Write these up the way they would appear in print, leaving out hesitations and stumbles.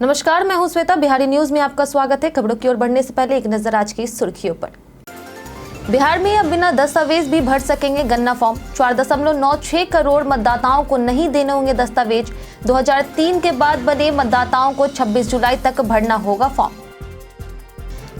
नमस्कार, मैं हूं श्वेता। बिहारी न्यूज में आपका स्वागत है। खबरों की ओर बढ़ने से पहले एक नजर आज की सुर्खियों पर। बिहार में अब बिना दस्तावेज भी भर सकेंगे गन्ना फॉर्म। 4.96 करोड़ मतदाताओं को नहीं देने होंगे दस्तावेज। 2003 के बाद बने मतदाताओं को 26 जुलाई तक भरना होगा फॉर्म।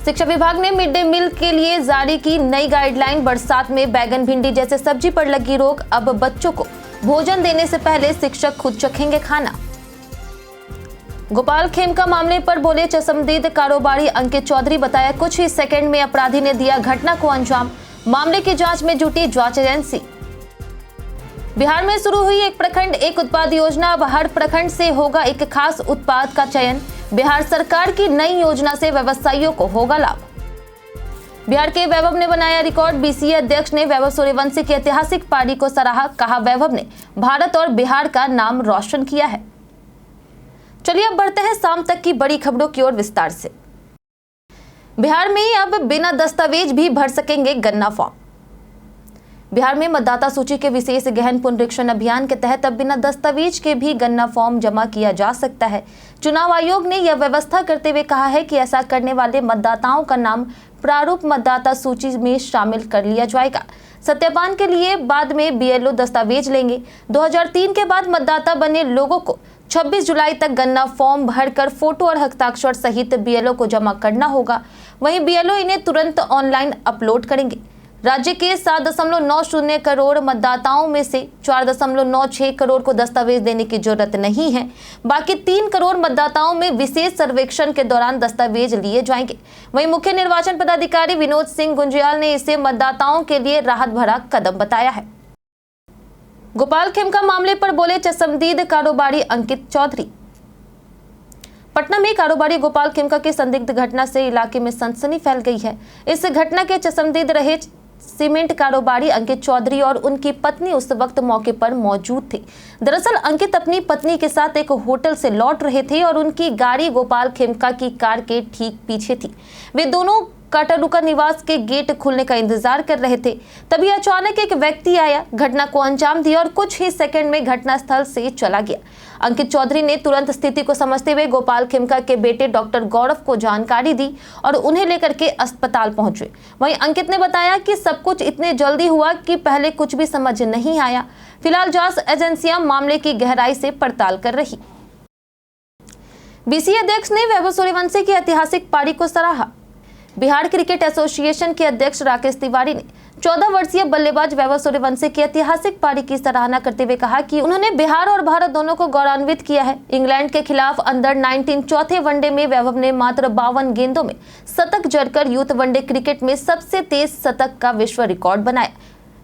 शिक्षा विभाग ने मिड डे मील के लिए जारी की नई गाइडलाइन। बरसात में बैगन, भिंडी जैसे सब्जी पर लगी रोक। अब बच्चों को भोजन देने से पहले शिक्षक खुद चखेंगे खाना। गोपाल खेमका मामले पर बोले चश्मदीद कारोबारी अंकित चौधरी। बताया कुछ ही सेकंड में अपराधी ने दिया घटना को अंजाम। मामले की जांच में जुटी जांच एजेंसी। बिहार में शुरू हुई एक प्रखंड एक उत्पाद योजना। अब हर प्रखंड से होगा एक खास उत्पाद का चयन। बिहार सरकार की नई योजना से व्यवसायियों को होगा लाभ। बिहार के वैभव ने बनाया रिकॉर्ड। बीसीए अध्यक्ष ने वैभव सूर्यवंशी की ऐतिहासिक पारी को सराहा। कहा वैभव ने भारत और बिहार का नाम रोशन किया है। चलिए अब बढ़ते हैं शाम तक की बड़ी खबरों की ओर विस्तार से। बिहार में अब बिना दस्तावेज भी भर सकेंगे गन्ना फॉर्म। बिहार में मतदाता सूची के विशेष गहन पुनरीक्षण अभियान के तहत अब बिना दस्तावेज के भी गन्ना फॉर्म जमा किया जा सकता है। चुनाव आयोग ने यह व्यवस्था करते हुए कहा है कि ऐसा करने वाले मतदाताओं का नाम प्रारूप मतदाता सूची में शामिल कर लिया जाएगा। सत्यापन के लिए बाद में बीएलओ दस्तावेज लेंगे। 2003 के बाद मतदाता बने लोगों को 26 जुलाई तक गन्ना फॉर्म भरकर फोटो और हस्ताक्षर सहित बीएलओ को जमा करना होगा। वहीं बीएलओ इन्हें तुरंत ऑनलाइन अपलोड करेंगे। राज्य के 7.90 करोड़ मतदाताओं में से 4.96 करोड़ को दस्तावेज देने की जरूरत नहीं है। बाकी 3 करोड़ मतदाताओं में विशेष सर्वेक्षण के दौरान दस्तावेज लिए जाएंगे। वहीं मुख्य निर्वाचन पदाधिकारी विनोद सिंह गुंजियाल ने इसे मतदाताओं के लिए राहत भरा कदम बताया है। गोपाल खेमका मामले पर बोले चश्मदीद कारोबारी अंकित चौधरी। पटना में कारोबारी गोपाल खेमका की संदिग्ध घटना से इलाके में सनसनी फैल गई है। इस घटना के चश्मदीद रहे सीमेंट कारोबारी अंकित चौधरी और उनकी पत्नी उस वक्त मौके पर मौजूद थे। दरअसल अंकित अपनी पत्नी के साथ एक होटल से लौट रहे थे और उनकी गाड़ी गोपाल खेमका की कार के ठीक पीछे थी। वे दोनों काटालुका निवास के गेट खुलने का इंतजार कर रहे थे। तभी अचानक एक व्यक्ति आया, घटना को अंजाम दिया और कुछ ही सेकंड में घटनास्थल से चला गया। अंकित चौधरी ने तुरंत स्थिति को समझते हुए गोपाल खेमका के बेटे डॉक्टर गौरव को जानकारी दी और उन्हें लेकर के अस्पताल पहुंचे। वहीं अंकित ने बताया कि सब कुछ इतने जल्दी हुआ कि पहले कुछ भी समझ नहीं आया। फिलहाल जांच एजेंसियां मामले की गहराई से पड़ताल कर रही। बीसीए अध्यक्ष ने वैभव सूर्यवंशी की ऐतिहासिक पारी को सराहा। बिहार क्रिकेट एसोसिएशन के अध्यक्ष राकेश तिवारी ने 14 वर्षीय बल्लेबाज वैभव सूर्यवंशी की ऐतिहासिक पारी की सराहना करते हुए कहा कि उन्होंने बिहार और भारत दोनों को गौरवान्वित किया है। इंग्लैंड के खिलाफ अंडर 19 चौथे वनडे में वैभव ने मात्र 52 गेंदों में शतक जड़कर यूथ वनडे क्रिकेट में सबसे तेज शतक का विश्व रिकॉर्ड बनाया।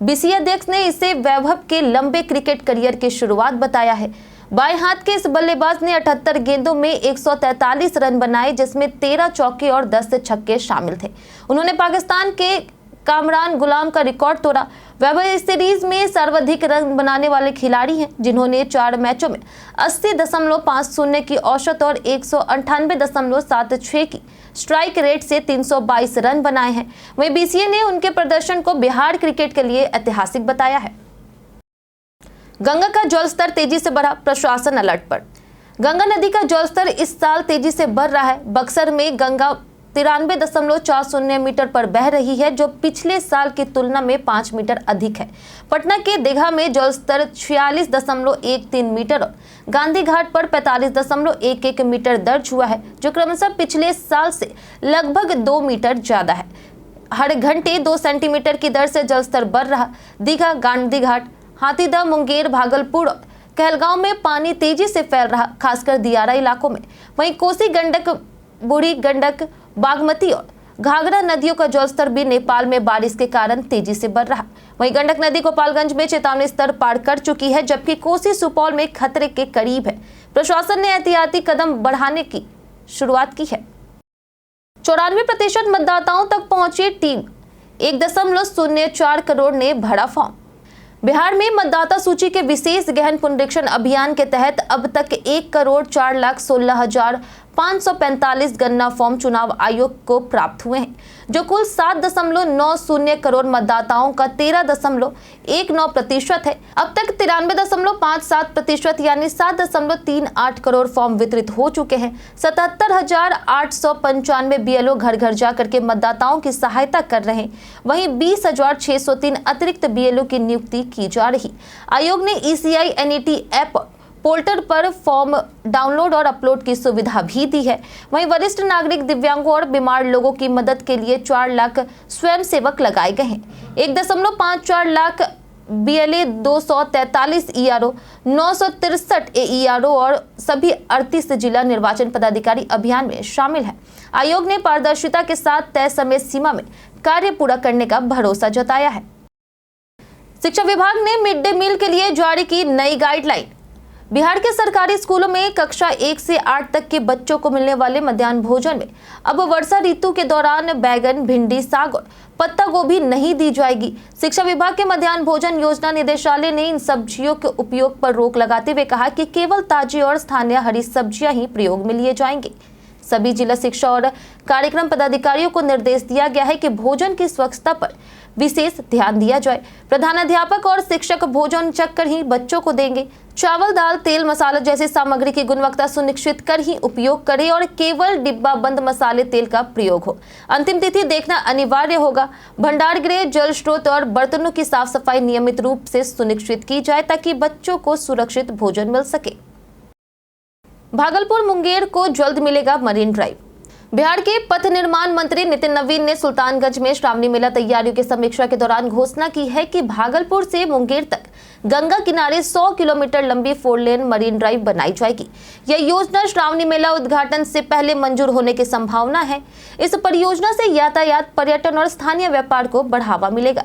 बीसीए अध्यक्ष ने इसे वैभव के लंबे क्रिकेट करियर की शुरुआत बताया है। बाएं हाथ के इस बल्लेबाज ने 78 गेंदों में 143 रन बनाए, जिसमें 13 चौके और 10 छक्के शामिल थे। उन्होंने पाकिस्तान के कामरान गुलाम का रिकॉर्ड तोड़ा। वैभव इस सीरीज में सर्वाधिक रन बनाने वाले खिलाड़ी हैं, जिन्होंने 4 मैचों में 80.50 की औसत और 198.76 की स्ट्राइक रेट से 322 रन बनाए हैं। वहीं बीसीए ने उनके प्रदर्शन को बिहार क्रिकेट के लिए ऐतिहासिक बताया है। गंगा का जलस्तर तेजी से बढ़ा, प्रशासन अलर्ट पर। गंगा नदी का जलस्तर इस साल तेजी से बढ़ रहा है। बक्सर में गंगा 93.40 मीटर पर बह रही है, जो पिछले साल की तुलना में 5 मीटर अधिक है। पटना के दीघा में जलस्तर 46.13 मीटर और गांधी घाट पर 45.11 मीटर दर्ज हुआ है, जो क्रमशः पिछले साल से लगभग 2 मीटर ज्यादा है। हर घंटे 2 सेंटीमीटर की दर से जलस्तर बढ़ रहा। दीघा, गांधी घाट, हाथीदह, मुंगेर, भागलपुर और कहलगांव में पानी तेजी से फैल रहा, खासकर दियारा इलाकों में। वहीं कोसी गंडक, बूढ़ी गंडक, बागमती और घाघरा नदियों का जलस्तर भी नेपाल में बारिश के कारण तेजी से बढ़ रहा। वहीं गंडक नदी गोपालगंज में चेतावनी स्तर पार कर चुकी है, जबकि कोसी सुपौल में खतरे के करीब है। प्रशासन ने एहतियाती कदम बढ़ाने की शुरुआत की है। 94% मतदाताओं तक पहुंची टीम। 1.04 करोड़ ने भरा फॉर्म। बिहार में मतदाता सूची के विशेष गहन पुनरीक्षण अभियान के तहत अब तक 1,04,16,000 545 गणना फॉर्म चुनाव आयोग को प्राप्त हुए हैं, जो कुल 7.90 करोड़ मतदाताओं का 13.19% है। अब तक 93.57% यानी 7.38 करोड़ फॉर्म वितरित हो चुके हैं। 77,895 BLO घर घर जाकर के मतदाताओं की सहायता कर रहे हैं। वहीं 20,603 अतिरिक्त BLO की नियुक्ति की जा रही। आयोग ने ECI NET ऐप पोर्टल पर फॉर्म डाउनलोड और अपलोड की सुविधा भी दी है। वहीं वरिष्ठ नागरिक, दिव्यांगों और बीमार लोगों की मदद के लिए 4 लाख स्वयंसेवक लगाए गए हैं। 1.54 लाख BLA, 243 ERO, 963 AERO और सभी 38 जिला निर्वाचन पदाधिकारी अभियान में शामिल हैं। आयोग ने पारदर्शिता के साथ तय समय सीमा में कार्य पूरा करने का भरोसा जताया है। शिक्षा विभाग ने मिड डे मील के लिए जारी की नई गाइडलाइन। बिहार के सरकारी स्कूलों में कक्षा 1 से 8 तक के बच्चों को मिलने वाले मध्याह्न भोजन में अब वर्षा ऋतु के दौरान बैगन, भिंडी, साग और पत्ता गोभी नहीं दी जाएगी। शिक्षा विभाग के मध्याह्न भोजन योजना निदेशालय ने इन सब्जियों के उपयोग पर रोक लगाते हुए कहा कि केवल ताजी और स्थानीय हरी सब्जियां ही प्रयोग में लिए जाएंगे। सभी जिला शिक्षा और कार्यक्रम पदाधिकारियों को निर्देश दिया गया है कि भोजन की स्वच्छता पर विशेष ध्यान दिया जाए। प्रधानाध्यापक और शिक्षक भोजन चक्कर ही बच्चों को देंगे। चावल, दाल, तेल, मसाला जैसी सामग्री की गुणवत्ता सुनिश्चित कर ही उपयोग करें और केवल डिब्बा बंद मसाले, तेल का प्रयोग हो। अंतिम तिथि देखना अनिवार्य होगा। भंडार गृह, जल स्रोत और बर्तनों की साफ सफाई नियमित रूप से सुनिश्चित की जाए ताकि बच्चों को सुरक्षित भोजन मिल सके। भागलपुर मुंगेर को जल्द मिलेगा मरीन ड्राइव। बिहार के पथ निर्माण मंत्री नितिन नवीन ने सुल्तानगंज में श्रावणी मेला तैयारियों की समीक्षा के दौरान घोषणा की है कि भागलपुर से मुंगेर तक गंगा किनारे 100 किलोमीटर लंबी 4 लेन मरीन ड्राइव बनाई जाएगी। यह योजना श्रावणी मेला उद्घाटन से पहले मंजूर होने की संभावना है। इस परियोजना से यातायात, पर्यटन और स्थानीय व्यापार को बढ़ावा मिलेगा।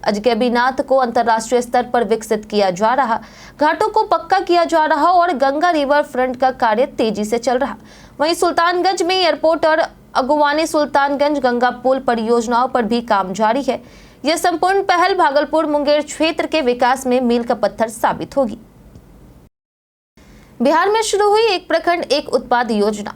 अजगैबीनाथ को अंतर्राष्ट्रीय स्तर पर विकसित किया जा रहा, घाटों को पक्का किया जा रहा और गंगा रिवर फ्रंट का कार्य तेजी से चल रहा। वहीं सुल्तानगंज में एयरपोर्ट और अगुवानी सुल्तानगंज गंगा पुल परियोजनाओं पर भी काम जारी है। यह संपूर्ण पहल भागलपुर मुंगेर क्षेत्र के विकास में मील का पत्थर साबित होगी। बिहार में शुरू हुई एक प्रखंड एक उत्पाद योजना।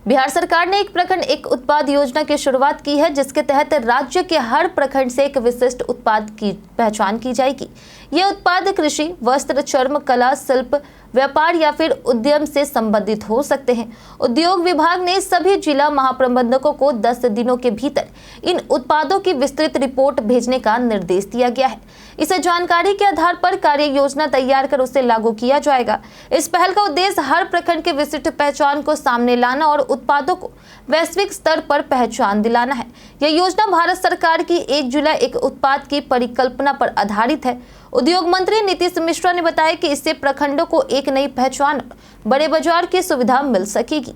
बिहार सरकार ने एक प्रखंड एक उत्पाद योजना की शुरुआत की है, जिसके तहत राज्य के हर प्रखंड से एक विशिष्ट उत्पाद की पहचान की जाएगी। यह उत्पाद कृषि, वस्त्र, चर्म, कला, शिल्प, व्यापार या फिर उद्यम से संबंधित हो सकते हैं। उद्योग विभाग ने सभी जिला महाप्रबंधकों को 10 दिनों के भीतर इन उत्पादों की विस्तृत रिपोर्ट भेजने का निर्देश दिया गया है। इसे जानकारी के आधार पर कार्य योजना तैयार कर उसे लागू किया जाएगा। इस पहल का उद्देश्य हर प्रखंड के विशिष्ट पहचान को सामने लाना और उत्पादों को वैश्विक स्तर पर पहचान दिलाना है। यह योजना भारत सरकार की 1 जुलाई एक उत्पाद की परिकल्पना पर आधारित है। उद्योग मंत्री नीतीश मिश्रा ने बताया कि इससे प्रखंडों को एक नई पहचान, बड़े बाजार की सुविधा मिल सकेगी।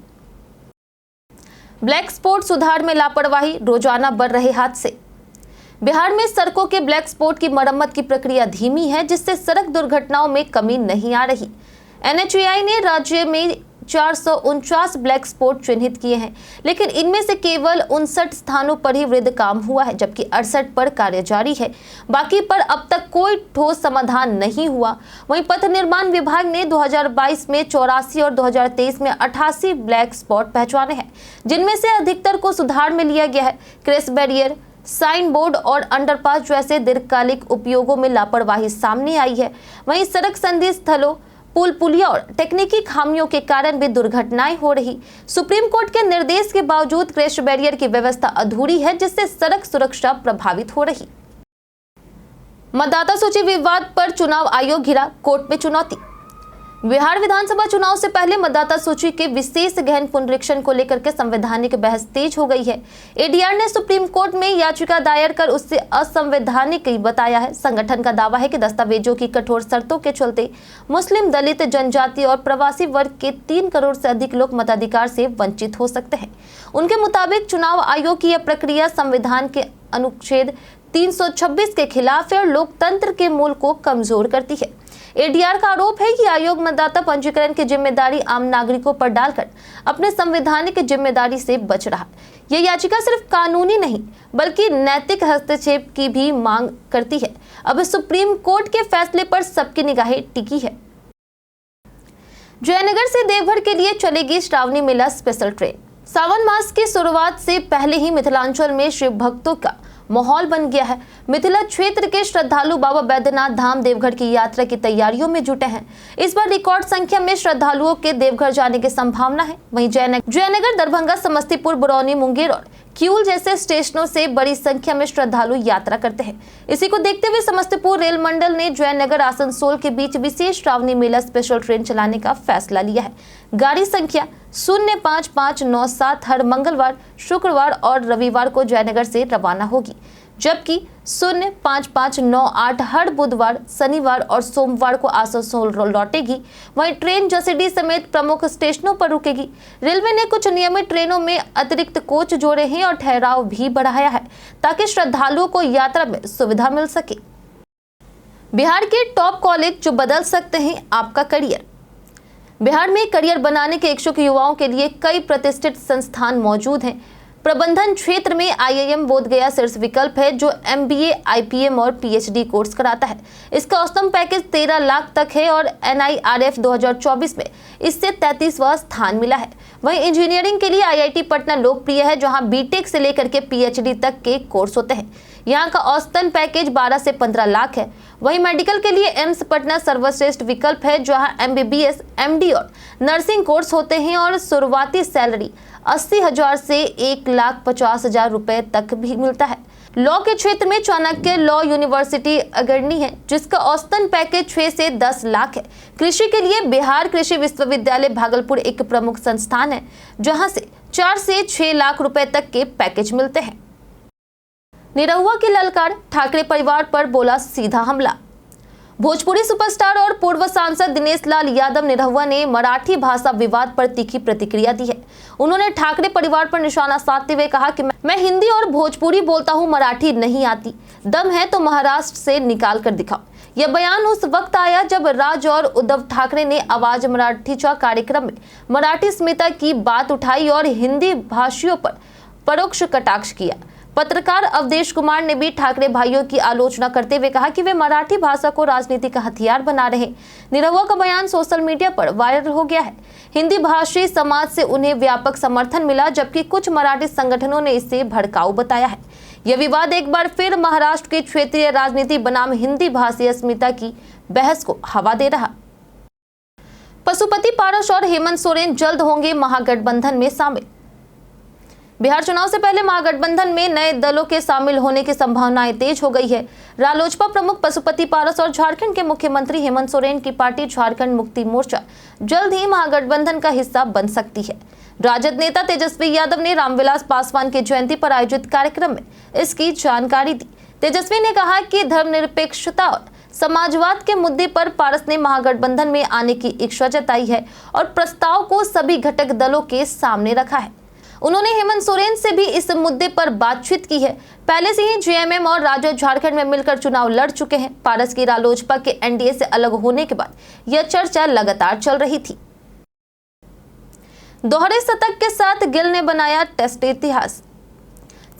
ब्लैक स्पॉट सुधार में लापरवाही, रोजाना बढ़ रहे हादसे। बिहार में सड़कों के ब्लैक स्पॉट की मरम्मत की प्रक्रिया धीमी है, जिससे सड़क दुर्घटनाओं में कमी नहीं आ रही। NHAI ने राज्य में 449 ब्लैक स्पॉट चिन्हित किए हैं, लेकिन इनमें से केवल 59 स्थानों पर ही वृद्ध काम हुआ है, जबकि 68 पर कार्य जारी है। बाकी पर अब तक कोई ठोस समाधान नहीं हुआ। वहीं पथ निर्माण विभाग ने 2022 में 84 और 2023 में 88 ब्लैक स्पॉट पहचाने हैं, जिनमें से अधिकतर को सुधार में लिया गया है। क्रैश बैरियर, साइन बोर्ड और अंडरपास जैसे दीर्घकालिक उपयोगों में लापरवाही सामने आई है। वहीं सड़क संधि स्थलों, पुल, पुलिया और तकनीकी खामियों के कारण भी दुर्घटनाएं हो रही। सुप्रीम कोर्ट के निर्देश के बावजूद क्रैश बैरियर की व्यवस्था अधूरी है, जिससे सड़क सुरक्षा प्रभावित हो रही। मतदाता सूची विवाद पर चुनाव आयोग घिरा, कोर्ट में चुनौती। बिहार विधानसभा चुनाव से पहले मतदाता सूची के विशेष गहन पुनरीक्षण को लेकर के संवैधानिक बहस तेज हो गई है। ADR ने सुप्रीम कोर्ट में याचिका दायर कर उससे असंवैधानिक बताया है। संगठन का दावा है कि दस्तावेजों की कठोर शर्तों के चलते मुस्लिम, दलित, जनजाति और प्रवासी वर्ग के 3 करोड़ से अधिक लोग मताधिकार से वंचित हो सकते हैं। उनके मुताबिक चुनाव आयोग की यह प्रक्रिया संविधान के अनुच्छेद 326 के खिलाफ है और लोकतंत्र के मूल को कमजोर करती है। ADR का आरोप है कि आयोग मतदाता पंजीकरण की जिम्मेदारी आम नागरिकों पर डालकर अपने संवैधानिक जिम्मेदारी से बच रहा। यह याचिका सिर्फ कानूनी नहीं बल्कि नैतिक हस्तक्षेप की भी मांग करती है। अब सुप्रीम कोर्ट के फैसले पर सबकी निगाहें टिकी है। जयनगर से देवघर के लिए चलेगी श्रावणी मेला स्पेशल ट्रेन। सावन मास की शुरुआत से पहले ही मिथिलांचल में शिव भक्तों का माहौल बन गया है। मिथिला क्षेत्र के श्रद्धालु बाबा बैद्यनाथ धाम देवघर की यात्रा की तैयारियों में जुटे हैं। इस बार रिकॉर्ड संख्या में श्रद्धालुओं के देवघर जाने की संभावना है। वहीं जयनगर, दरभंगा, समस्तीपुर, बरौनी, मुंगेर और किऊल जैसे स्टेशनों से बड़ी संख्या में श्रद्धालु यात्रा करते हैं। इसी को देखते हुए समस्तीपुर रेल मंडल ने जयनगर आसनसोल के बीच विशेष श्रावणी मेला स्पेशल ट्रेन चलाने का फैसला लिया है। गाड़ी संख्या 05597 हर मंगलवार, शुक्रवार और रविवार को जयनगर से रवाना होगी, जबकि 05598 हर बुधवार, शनिवार और सोमवार को आसनसोल लौटेगी। वहीं ट्रेन जसीडीह समेत प्रमुख स्टेशनों पर रुकेगी। रेलवे ने कुछ नियमित ट्रेनों में अतिरिक्त कोच जोड़े हैं और ठहराव भी बढ़ाया है ताकि श्रद्धालुओं को यात्रा में सुविधा मिल सके। बिहार के टॉप कॉलेज जो बदल सकते हैं आपका करियर। बिहार में करियर बनाने के इच्छुक युवाओं के लिए कई प्रतिष्ठित संस्थान मौजूद हैं। प्रबंधन क्षेत्र में IIM बोधगया शीर्ष विकल्प है, जो MBA, IPM और PhD कोर्स कराता है। इसका औसतन पैकेज 13 लाख तक है और NIRF 2024 में इससे 33वां स्थान मिला है। वहीं इंजीनियरिंग के लिए IIT पटना लोकप्रिय है, जहां BTech से लेकर के PhD तक के कोर्स होते हैं। यहाँ का औसतन पैकेज 12 से 15 लाख है। वहीं मेडिकल के लिए एम्स पटना सर्वश्रेष्ठ विकल्प है, जहां MBBS, MD और नर्सिंग कोर्स होते हैं और शुरुआती सैलरी 80,000 से 1,50,000 रुपए तक भी मिलता है। लॉ के क्षेत्र में चाणक्य लॉ यूनिवर्सिटी अग्रणी है, जिसका औसतन पैकेज 6 से 10 लाख है। कृषि के लिए बिहार कृषि विश्वविद्यालय भागलपुर एक प्रमुख संस्थान है, जहां से 4 से 6 लाख रुपए तक के पैकेज मिलते हैं। निरहुआ की ललकार, ठाकरे परिवार पर बोला सीधा हमला। भोजपुरी सुपरस्टार और पूर्व सांसद दिनेश लाल यादव निरहुआ ने मराठी भाषा विवाद पर तीखी प्रतिक्रिया दी है। उन्होंने ठाकरे परिवार पर निशाना साधते हुए कहा कि मैं हिंदी और भोजपुरी बोलता हूं, मराठी नहीं आती, दम है तो महाराष्ट्र से निकाल कर दिखाओ। यह बयान उस वक्त आया जब राज और उद्धव ठाकरे ने आवाज मराठीचा कार्यक्रम में मराठी अस्मिता की बात उठाई और हिंदी भाषियों पर परोक्ष कटाक्ष किया। पत्रकार अवधेश कुमार ने भी ठाकरे भाइयों की आलोचना करते हुए कहा कि वे मराठी भाषा को राजनीति का हथियार बना रहे हैं। निरहुआ का बयान सोशल मीडिया पर वायरल हो गया है। हिंदी भाषी समाज से उन्हें व्यापक समर्थन मिला, जबकि कुछ मराठी संगठनों ने इसे भड़काऊ बताया है। यह विवाद एक बार फिर महाराष्ट्र की क्षेत्रीय राजनीति बनाम हिंदी भाषी अस्मिता की बहस को हवा दे रहा। पशुपति पारस और हेमंत सोरेन जल्द होंगे महागठबंधन में शामिल। बिहार चुनाव से पहले महागठबंधन में नए दलों के शामिल होने की संभावनाएं तेज हो गई है। रालोसपा प्रमुख पशुपति पारस और झारखंड के मुख्यमंत्री हेमंत सोरेन की पार्टी झारखंड मुक्ति मोर्चा जल्द ही महागठबंधन का हिस्सा बन सकती है। राजद नेता तेजस्वी यादव ने रामविलास पासवान की जयंती पर आयोजित कार्यक्रम में इसकी जानकारी दी। तेजस्वी ने कहा कि धर्मनिरपेक्षता और समाजवाद के मुद्दे पर पारस ने महागठबंधन में आने की इच्छा जताई है और प्रस्ताव को सभी घटक दलों के सामने रखा है। उन्होंने हेमंत सोरेन से भी इस मुद्दे पर बातचीत की है। पहले से ही JMM और राजद झारखंड में मिलकर चुनाव लड़ चुके हैं। पारस की रालोसपा के NDA से अलग होने के बाद यह चर्चा लगातार चल रही थी। दोहरे शतक के साथ गिल ने बनाया टेस्ट इतिहास।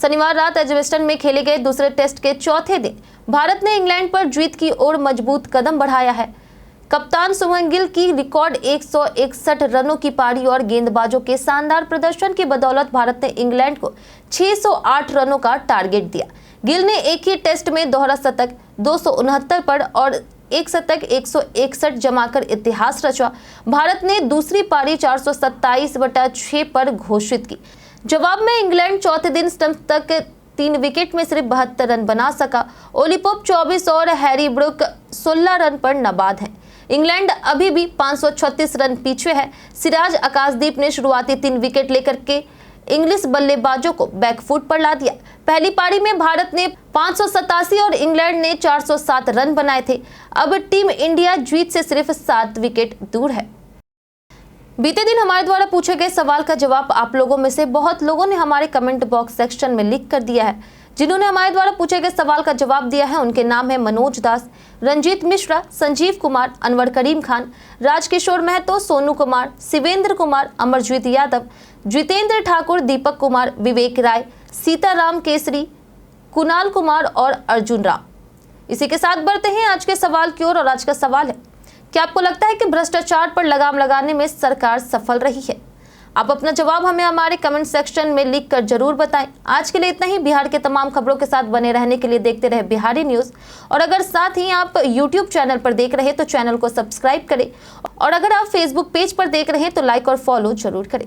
शनिवार रात एजबेस्टन में खेले गए दूसरे टेस्ट के चौथे दिन भारत ने इंग्लैंड पर जीत की ओर मजबूत कदम बढ़ाया है। कप्तान शुभमन गिल की रिकॉर्ड 161 रनों की पारी और गेंदबाजों के शानदार प्रदर्शन की बदौलत भारत ने इंग्लैंड को 608 रनों का टारगेट दिया। गिल ने एक ही टेस्ट में दोहरा शतक 269 पर और एक शतक 161 जमाकर इतिहास रचा। भारत ने दूसरी पारी 427/6 पर घोषित की। जवाब में इंग्लैंड चौथे दिन स्टंप तक 3 विकेट में सिर्फ 72 रन बना सका। ओली पोप 24 और हैरी ब्रूक 16 रन पर नाबाद हैं। इंग्लैंड अभी भी 536 रन पीछे है। सिराज आकाशदीप ने शुरुआती 3 विकेट लेकर के इंग्लिश बल्लेबाजों को बैकफुट पर ला दिया। पहली पारी में भारत ने 587 और इंग्लैंड ने 407 रन बनाए थे। अब टीम इंडिया जीत से सिर्फ 7 विकेट दूर है। बीते दिन हमारे द्वारा पूछे गए सवाल का जवाब आप लोगों में से बहुत लोगों ने हमारे कमेंट बॉक्स सेक्शन में लिख कर दिया है। जिन्होंने हमारे द्वारा पूछे गए सवाल का जवाब दिया है उनके नाम है मनोज दास, रंजीत मिश्रा, संजीव कुमार, अनवर करीम खान, राजकिशोर महतो, सोनू कुमार, शिवेंद्र कुमार, अमरजीत यादव, जितेंद्र ठाकुर, दीपक कुमार, विवेक राय, सीताराम केसरी, कुणाल कुमार और अर्जुन राम। इसी के साथ बढ़ते हैं आज के सवाल की ओर और आज का सवाल है, क्या आपको लगता है कि भ्रष्टाचार पर लगाम लगाने में सरकार सफल रही है? आप अपना जवाब हमें हमारे कमेंट सेक्शन में लिखकर जरूर बताएं। आज के लिए इतना ही। बिहार के तमाम खबरों के साथ बने रहने के लिए देखते रहे बिहारी न्यूज। और अगर साथ ही आप यूट्यूब चैनल पर देख रहे हैं तो चैनल को सब्सक्राइब करें, और अगर आप फेसबुक पेज पर देख रहे हैं तो लाइक और फॉलो जरूर करें।